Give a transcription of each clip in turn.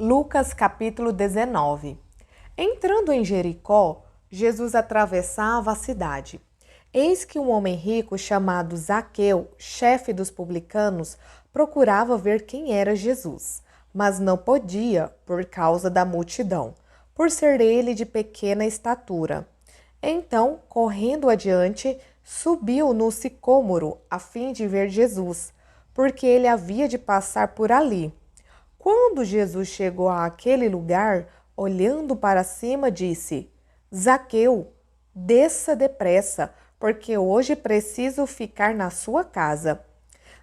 Lucas capítulo 19. Entrando em Jericó, Jesus atravessava a cidade. Eis que um homem rico chamado Zaqueu, chefe dos publicanos, procurava ver quem era Jesus, mas não podia por causa da multidão, por ser ele de pequena estatura. Então, correndo adiante, subiu no sicômoro a fim de ver Jesus, porque ele havia de passar por ali. Quando Jesus chegou àquele lugar, olhando para cima, disse: Zaqueu, desça depressa, porque hoje preciso ficar na sua casa.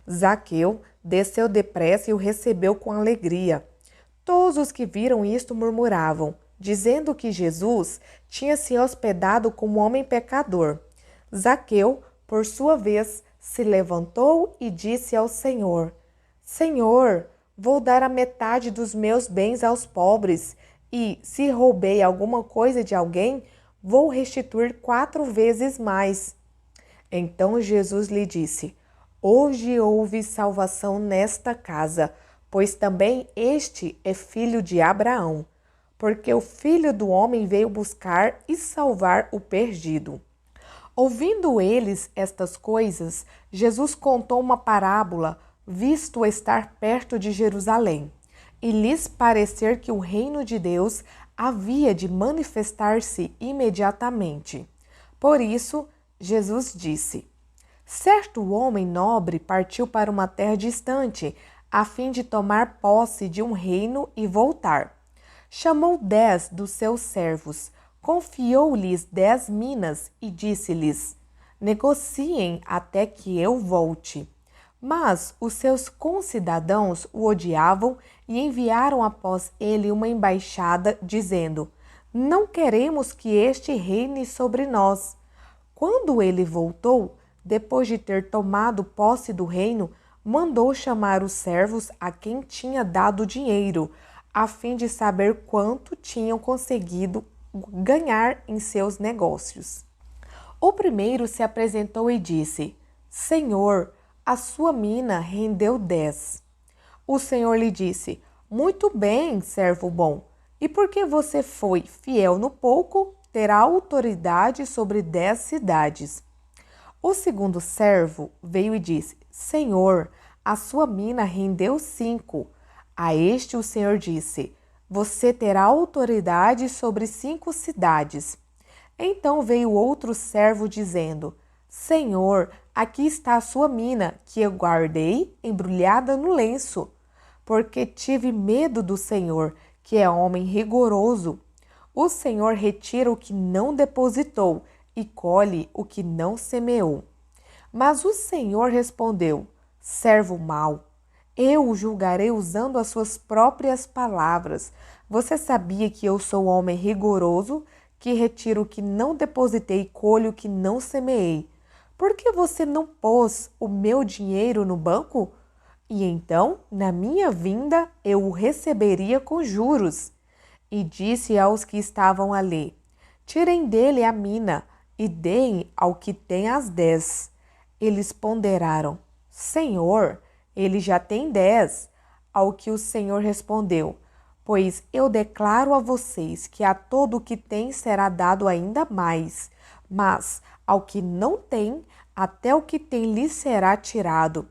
Zaqueu desceu depressa e o recebeu com alegria. Todos os que viram isto murmuravam, dizendo que Jesus tinha se hospedado com um homem pecador. Zaqueu, por sua vez, se levantou e disse ao Senhor: Senhor, vou dar a metade dos meus bens aos pobres, e, se roubei alguma coisa de alguém, vou restituir 4 vezes mais. Então Jesus lhe disse: Hoje houve salvação nesta casa, pois também este é filho de Abraão, porque o Filho do Homem veio buscar e salvar o perdido. Ouvindo eles estas coisas, Jesus contou uma parábola, visto estar perto de Jerusalém, e lhes parecer que o reino de Deus havia de manifestar-se imediatamente. Por isso, Jesus disse: Certo homem nobre partiu para uma terra distante, a fim de tomar posse de um reino e voltar. Chamou 10 dos seus servos, confiou-lhes 10 minas e disse-lhes: Negociem até que eu volte. Mas os seus concidadãos o odiavam e enviaram após ele uma embaixada, dizendo: Não queremos que este reine sobre nós. Quando ele voltou, depois de ter tomado posse do reino, mandou chamar os servos a quem tinha dado dinheiro, a fim de saber quanto tinham conseguido ganhar em seus negócios. O primeiro se apresentou e disse: Senhor, a sua mina rendeu 10. O Senhor lhe disse: Muito bem, servo bom. E porque você foi fiel no pouco, terá autoridade sobre 10 cidades. O segundo servo veio e disse: Senhor, a sua mina rendeu 5. A este o Senhor disse: Você terá autoridade sobre 5 cidades. Então veio outro servo dizendo: Senhor, aqui está a sua mina, que eu guardei embrulhada no lenço, porque tive medo do Senhor, que é homem rigoroso. O Senhor retira o que não depositou e colhe o que não semeou. Mas o Senhor respondeu: Servo mau, eu o julgarei usando as suas próprias palavras. Você sabia que eu sou homem rigoroso, que retiro o que não depositei e colho o que não semeei? Por que você não pôs o meu dinheiro no banco? E então, na minha vinda, eu o receberia com juros. E disse aos que estavam ali: Tirem dele a mina e deem ao que tem as 10. Eles ponderaram: Senhor, ele já tem 10. Ao que o Senhor respondeu: Pois eu declaro a vocês que a todo o que tem será dado ainda mais, mas ao que não tem, até o que tem lhe será tirado.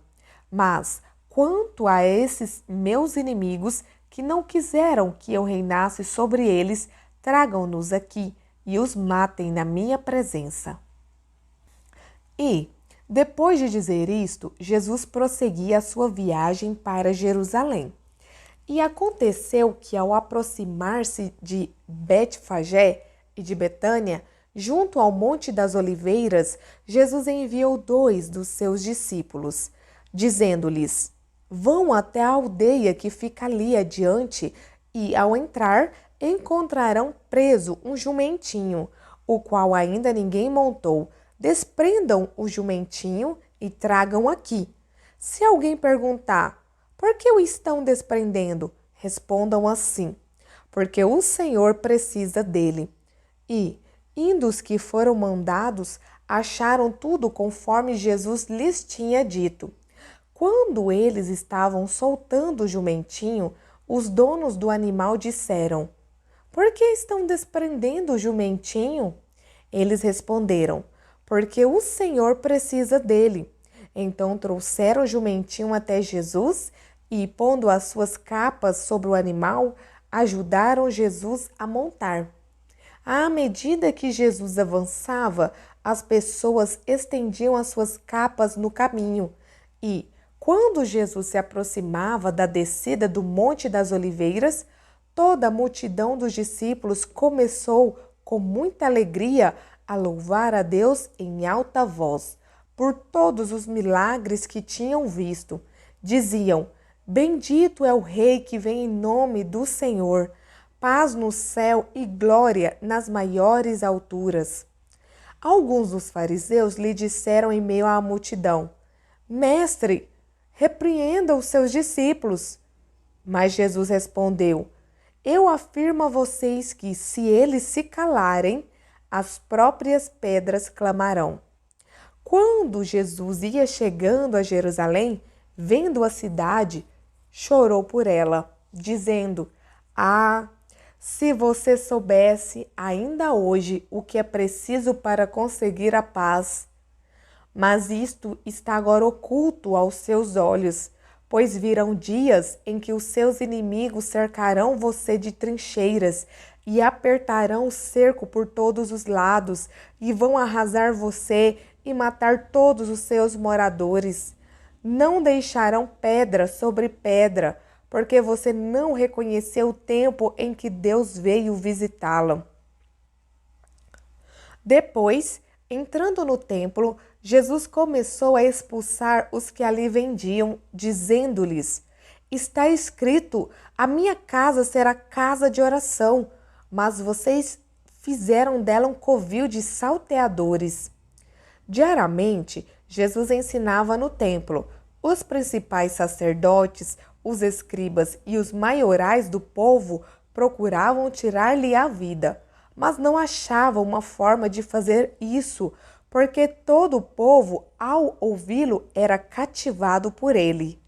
Mas quanto a esses meus inimigos que não quiseram que eu reinasse sobre eles, tragam-nos aqui e os matem na minha presença. E, depois de dizer isto, Jesus prosseguia a sua viagem para Jerusalém. E aconteceu que, ao aproximar-se de Betfagé e de Betânia, junto ao Monte das Oliveiras, Jesus enviou 2 dos seus discípulos, dizendo-lhes: Vão até a aldeia que fica ali adiante e, ao entrar, encontrarão preso um jumentinho, o qual ainda ninguém montou. Desprendam o jumentinho e tragam aqui. Se alguém perguntar: Por que o estão desprendendo? Respondam assim: Porque o Senhor precisa dele. E, indo os que foram mandados, acharam tudo conforme Jesus lhes tinha dito. Quando eles estavam soltando o jumentinho, Os donos do animal disseram: Por que estão desprendendo o jumentinho? Eles responderam: Porque o Senhor precisa dele. Então trouxeram o jumentinho até Jesus e, pondo as suas capas sobre o animal, ajudaram Jesus a montar. À medida que Jesus avançava, as pessoas estendiam as suas capas no caminho e, quando Jesus se aproximava da descida do Monte das Oliveiras, toda a multidão dos discípulos começou, com muita alegria, a louvar a Deus em alta voz por todos os milagres que tinham visto. Diziam: Bendito é o Rei que vem em nome do Senhor. Paz no céu e glória nas maiores alturas. Alguns dos fariseus lhe disseram em meio à multidão: Mestre, repreenda os seus discípulos. Mas Jesus respondeu: Eu afirmo a vocês que, se eles se calarem, as próprias pedras clamarão. Quando Jesus ia chegando a Jerusalém, vendo a cidade, chorou por ela, dizendo: Ah, se você soubesse ainda hoje o que é preciso para conseguir a paz! Mas isto está agora oculto aos seus olhos, pois virão dias em que os seus inimigos cercarão você de trincheiras e apertarão o cerco por todos os lados e vão arrasar você e matar todos os seus moradores. Não deixarão pedra sobre pedra, porque você não reconheceu o tempo em que Deus veio visitá-la. Depois, entrando no templo, Jesus começou a expulsar os que ali vendiam, dizendo-lhes: Está escrito, a minha casa será casa de oração, mas vocês fizeram dela um covil de salteadores. Diariamente, Jesus ensinava no templo. Os principais sacerdotes, os escribas e os maiorais do povo procuravam tirar-lhe a vida, mas não achavam uma forma de fazer isso, porque todo o povo, ao ouvi-lo, era cativado por ele.